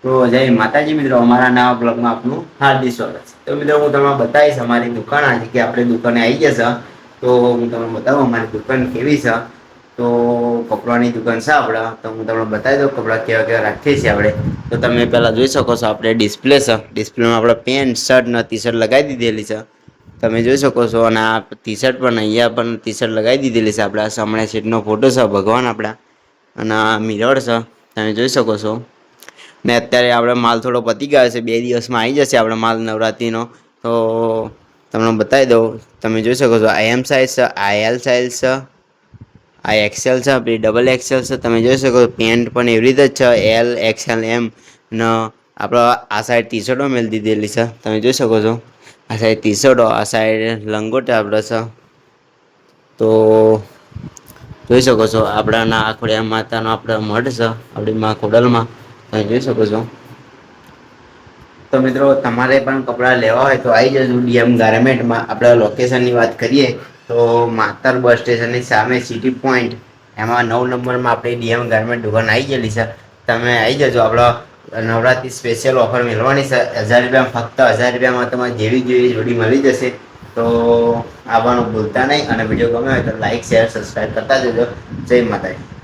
તો જય માતાજી મિત્રો, અમારા નવા બ્લોગમાં આપનું હાર્દિક સ્વાગત છે। તો મિત્રો હું તમને બતાવીશ અમારી દુકાન આજે કે આપણે દુકાને આવી જશે। તો હું તમને બતાવું અમારી દુકાન કેવી છે। તો કપડાની દુકાન છે આપણે, તો હું તમને બતાવી દઉં કપડાં કેવા કેવા રાખીએ છીએ આપણે। તો તમે પહેલાં જોઈ શકો છો આપણે ડિસ્પ્લે છે, ડિસ્પ્લેમાં આપણે પેન્ટ શર્ટ ને ટી શર્ટ લગાવી દીધેલી છે। તમે જોઈ શકો છો અને આ ટી શર્ટ પણ અહીંયા પણ ટી શર્ટ લગાવી દીધેલી છે। આપણા સામે સીટનો ફોટો છે ભગવાન આપણા, અને આ મિરર છે તમે જોઈ શકો છો। ને અત્યારે આપણે માલ થોડો પતી ગયો છે, 2 દિવસમાં આવી જશે આપણે માલ નવરાત્રિનો। તો તમને બતાવી દઉં, તમે જોઈ શકો છો આ એમ સાઇઝ છે, આ એલ સાઇઝ છે, આ એક્સેલ છે, પછી ડબલ એક્સેલ છે। તમે જોઈ શકો પેન્ટ પણ એવી રીતે જ છે, એલ એક્સએલ એમ ને આપણે આ સાઈડ ટી શર્ટો મેળ દીધેલી છે તમે જોઈ શકો છો। આ સાઈડ ટી શર્ટો, આ સાઈડ લંગોટ આપણે છે। તો જોઈ શકો છો આપણાના ખોડિયાર માતાનો આપણે મઢ છે, આપણી માં ખોડલમાં તમે જોઈ શકો છો। તો મિત્રો તમારે પણ કપડાં લેવા હોય તો આવી જજો ડીએમ ગાર્મેન્ટમાં। આપણે લોકેશનની વાત કરીએ તો માતર બસ સ્ટેશનની સામે સિટી પોઈન્ટ એમાં 9 નંબરમાં આપણી ડીએમ ગાર્મેન્ટ દુકાન આવી ગયેલી છે। તમે આવી જજો, આપણો નવરાત્રી સ્પેશિયલ ઓફર મેળવાની છે। 1000 રૂપિયામાં, ફક્ત 1000 રૂપિયામાં તમારે જેવી જેવી જોડી મળી જશે। તો આવવાનું ભૂલતા નહીં, અને વિડીયો ગમે હોય તો લાઈક શેર સબસ્ક્રાઈબ કરતા જજો। જય માતાજી।